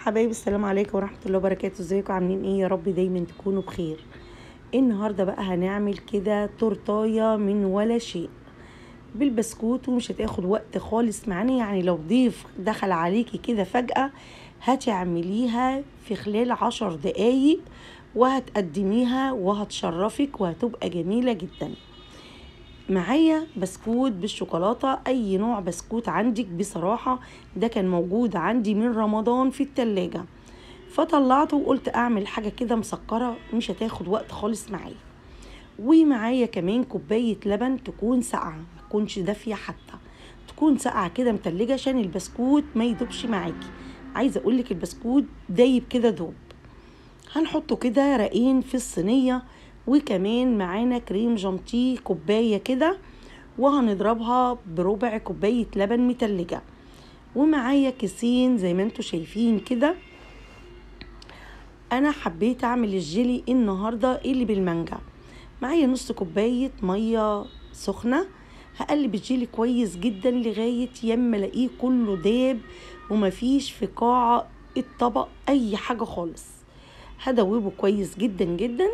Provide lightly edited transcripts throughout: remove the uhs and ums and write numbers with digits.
حبايبي السلام عليكم ورحمة الله وبركاته. ازيكم عاملين ايه؟ يا رب دايما تكونوا بخير. النهاردة بقى هنعمل كده تورتايه من ولا شيء بالبسكوت، ومش هتاخد وقت خالص معانا. يعني لو ضيف دخل عليكي كده فجأة هتعمليها في خلال 10 دقايق وهتقدميها وهتشرفك وهتبقى جميلة جدا. معايا بسكوت بالشوكولاتة، اي نوع بسكوت عندك بصراحة. ده كان موجود عندي من رمضان في التلاجة، فطلعته وقلت اعمل حاجة كده مسكرة مش هتاخد وقت خالص معايا. ومعايا كمان كوباية لبن تكون ساقعة، متكونش دافية، حتى تكون ساقعة كده متلجة عشان البسكوت ما يدوبش معاكي. عايزة اقولك البسكوت دايب كده دوب. هنحطه كده رقين في الصينية، وكمان معانا كريم جانتيه كوباية كده، وهنضربها بربع كوباية لبن متلجة. ومعايا كيسين زي ما انتوا شايفين كده. انا حبيت اعمل الجيلي النهاردة اللي بالمانجا. معايا نص كوباية مية سخنة، هقلب الجيلي كويس جدا لغاية يما الاقيه كله داب ومفيش في قاع الطبق اي حاجة خالص. هدوبه كويس جدا جدا،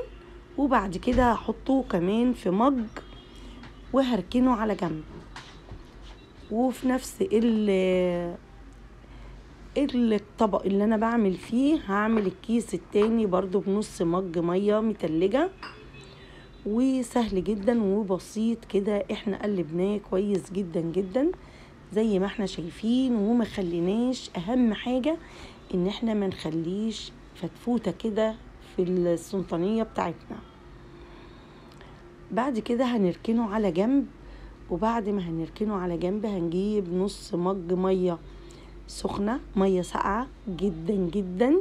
وبعد كده هحطه كمان في مج وهركنه على جنب. وفي نفس الطبق اللي انا بعمل فيه هعمل الكيس التاني برضو بنص مج مية متلجة. وسهل جدا وبسيط كده، احنا قلبناه كويس جدا جدا زي ما احنا شايفين، وما خليناش اهم حاجة ان احنا ما نخليش فتفوتة كده في السلطانية بتاعتنا. بعد كده هنركنه على جنب، وبعد ما هنركنه على جنب هنجيب نص مج مية سخنة، مية ساقعة جدا جدا،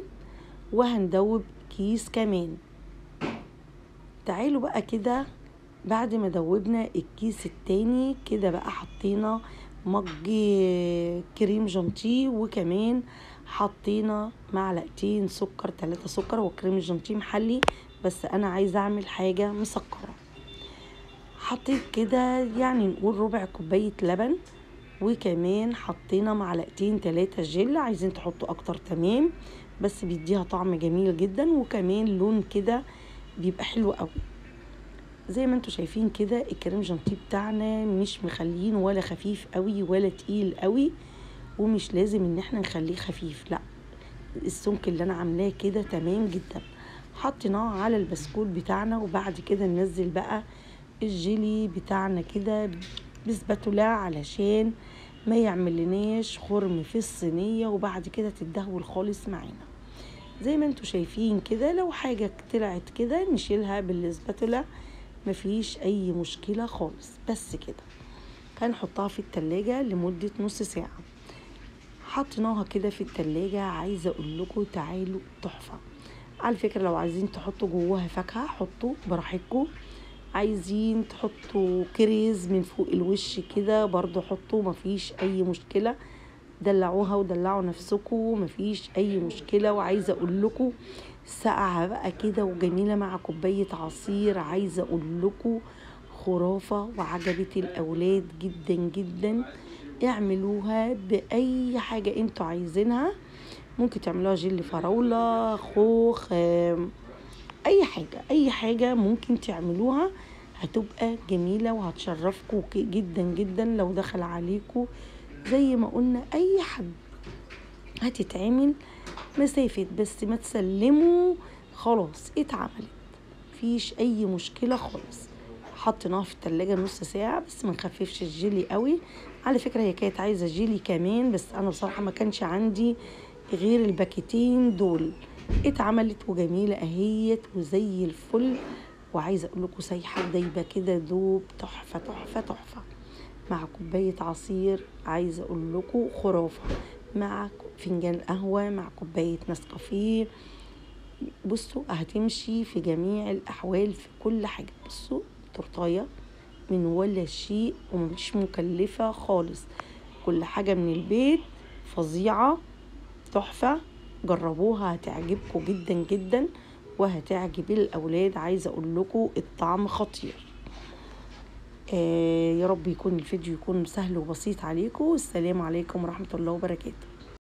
وهندوب كيس كمان. تعالوا بقى كده بعد ما دوبنا الكيس التاني كده بقى حطينا مج كريم جانتيه، وكمان حطينا معلقتين سكر، 3 سكر، وكريم الجانتيه محلي بس انا عايزه اعمل حاجه مسكره. حطيت كده يعني نقول ربع كوبايه لبن، وكمان حطينا معلقتين 3 جل، عايزين تحطوا اكتر تمام، بس بيديها طعم جميل جدا وكمان لون كده بيبقى حلو قوي. زي ما انتوا شايفين كده الكريم جانتيه بتاعنا مش مخلين ولا خفيف قوي ولا تقيل قوي، ومش لازم ان احنا نخليه خفيف، لا، السمك اللي انا عاملاه كده تمام جدا. حطيناه على البسكوت بتاعنا، وبعد كده ننزل بقى الجيلي بتاعنا كده بسباتولا علشان ما يعمل لناش خرم في الصينية، وبعد كده تتدهول خالص معانا. زي ما انتوا شايفين كده، لو حاجة طلعت كده نشيلها بالسباتولا، مفيش اي مشكلة خالص. بس كده هنحطها في التلاجة لمدة نص ساعة. حطيناها كده في التلاجة، عايزة اقول لكم تعالوا تحفة. على فكرة لو عايزين تحطوا جواها فاكهة حطوا براحتكم، عايزين تحطوا كريز من فوق الوش كده برضو حطوا، مفيش اي مشكلة. دلعوها ودلعوا نفسكم، مفيش اي مشكلة. وعايزة اقول لكم ساقعة بقى كده وجميلة مع كوباية عصير، عايزة اقول لكم خرافة وعجبت الاولاد جدا جدا. اعملوها باي حاجة انتوا عايزينها، ممكن تعملوها جيلي فراولة، خوخ، اي حاجة ممكن تعملوها هتبقى جميلة وهتشرفكم جدا جدا. لو دخل عليكم زي ما قلنا اي حد هتتعمل مسافة، بس ما تسلموا خلاص اتعملت، مفيش اي مشكلة خالص. حطيناها في التلاجة نص ساعة بس ما نخففش الجيلي قوي. على فكرة هي كانت عايزة جيلي كمان، بس انا بصراحة ما كانش عندي غير الباكيتين دول. اتعملت وجميلة اهيت وزي الفل، وعايزة اقول لكم سايحة ودايبة كده دوب، تحفة تحفة تحفة، مع كوباية عصير عايزة اقول لكم خرافة، مع فنجان قهوة، مع كوباية نسكافيه. بصوا هتمشي في جميع الاحوال في كل حاجة. بصوا تورتايه من ولا شيء ومش مكلفة خالص، كل حاجة من البيت، فظيعة تحفة. جربوها هتعجبكم جدا جدا وهتعجب الاولاد. عايزة اقول لكم الطعم خطير. يا رب يكون الفيديو يكون سهل وبسيط عليكم. السلام عليكم ورحمة الله وبركاته.